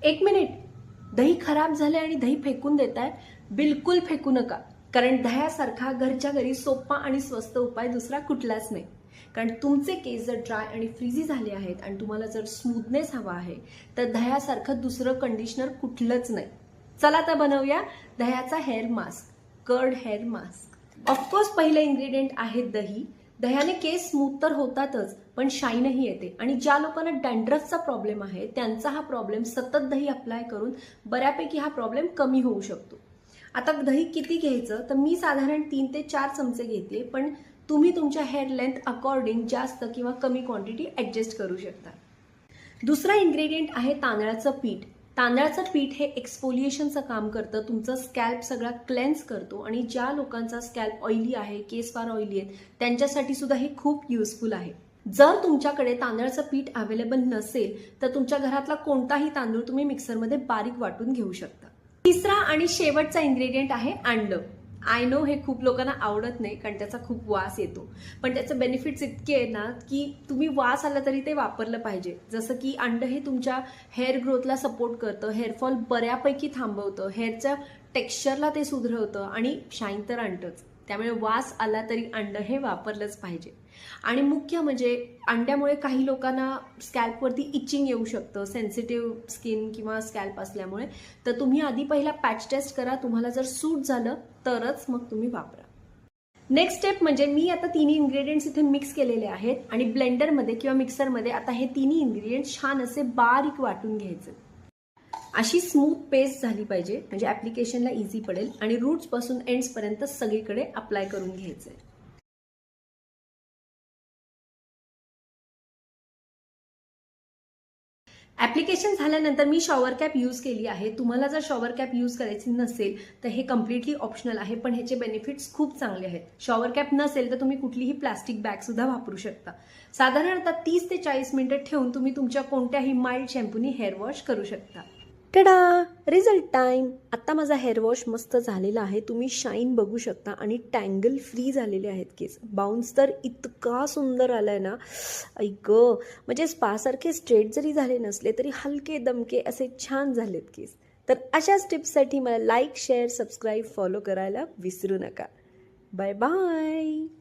एक मिनिट, दही खराब झाले आणि दही फेकून देताय? बिलकुल फेकू नका, कारण दह्यासारखा घरच्या घरी सोपा आणि स्वस्त उपाय दुसरा कुठलाच नाही. कारण तुमचे केस जर ड्राय आणि फ्रीझी झाले आहेत आणि तुम्हाला जर स्मूथनेस हवा आहे तर दह्यासारखं दुसरं कंडिशनर कुठलंच नाही. चला तर बनवूया दह्याचा hair mask, curd hair mask. Of course पहिलं इन्ग्रेडियंट आहे दही. दह्याने केस स्मूथ तर होतातच, पण शाईनही येते. आणि ज्या लोकांना डॅन्ड्रफचा प्रॉब्लेम आहे त्यांचा हा प्रॉब्लेम सतत दही अप्लाय करून बऱ्यापैकी हा प्रॉब्लेम कमी होऊ शकतो. आता दही किती घ्यायचं, तर मी साधारण 3 ते 4 चमचे घेते, पण तुम्ही तुमच्या हेअर लेंथ अकॉर्डिंग जास्त किंवा कमी क्वांटिटी ॲडजस्ट करू शकता. दुसरा इन्ग्रेडियंट आहे तांदळाचं पीठ. तांदळाचं पीठ हे एक्सफोलिएशनचं काम करतं, तुमचं स्कॅल्प सगळा क्लेन्स करतो. आणि ज्या लोकांचा स्कॅल्प ऑइली आहे, केस फार ऑइली आहेत, त्यांच्यासाठी सुद्धा हे खूप युजफुल आहे. जर तुमच्याकडे तांदळाचं पीठ अवेलेबल नसेल तर तुमच्या घरातला कोणताही तांदूळ तुम्ही मिक्सरमध्ये बारीक वाटून घेऊ शकता. तिसरा आणि शेवटचा इन्ग्रेडियंट आहे अंड. आय नो हे खूप लोकांना आवडत नाही कारण त्याचा खूप वास येतो, पण त्याचे बेनिफिट्स इतके आहे ना की तुम्ही वास आला तरी ते वापरलं पाहिजे. जसं की अंड हे तुमच्या हेअर ग्रोथला सपोर्ट करतं, हेअरफॉल बऱ्यापैकी थांबवतं, हेअरच्या टेक्स्चरला ते सुधरवतं आणि शाईन तर आणतंच. त्यामुळे वास आला तरी अंड हे वापरलंच पाहिजे. आणि मुख्य म्हणजे अंड्यामुळे काही लोकांना स्कॅल्पवरती इचिंग येऊ शकतं, सेन्सिटिव्ह स्किन किंवा स्कॅल्प असल्यामुळे. तर तुम्ही आधी पहिला पॅच टेस्ट करा, तुम्हाला जर सूट झालं तरच मग तुम्ही वापरा. नेक्स्ट स्टेप म्हणजे मी आता तिन्ही इन्ग्रेडियंट्स इथे मिक्स केलेले आहेत आणि ब्लेंडरमध्ये किंवा मिक्सरमध्ये आता हे तिन्ही इन्ग्रेडियंट्स छान असे बारीक वाटून घ्यायचे. अशी स्मूथ पेस्ट झाली पाहिजे, म्हणजे ॲप्लिकेशनला इझी पडेल आणि रूट्सपासून एंड्सपर्यंत सगळीकडे अप्लाय करून घ्यायचं. ॲप्लिकेशन झाल्यानंतर मी शॉवर कॅप यूज केली आहे. तुम्हाला जर शॉवर कॅप यूज करायची नसेल तर हे कम्प्लिटली ऑप्शनल आहे, पण ह्याचे बेनिफिट्स खूप चांगले आहेत. शॉवर कॅप नसेल तर तुम्ही कुठलीही प्लास्टिक बॅगसुद्धा वापरू शकता. साधारणतः 30 ते 40 मिनिटं ठेवून तुम्ही तुमच्या कोणत्याही माइल्ड शॅम्पूनी हेअर वॉश करू शकता. टडा, रिझल्ट टाइम. आता माझा हेअर वॉश मस्त झालेला आहे, तुम्ही शाईन बघू शकता आणि टँगल फ्री झालेले आहेत केस. बाउन्स तर इतका सुंदर आलाय ना, ऐक म्हणजे स्पासारखे स्ट्रेट जरी झाले नसले तरी हलके दमके असे छान झालेत केस. तर अशाच टिप्ससाठी मला लाईक, शेअर, सबस्क्राईब, फॉलो करायला विसरू नका. Bye bye.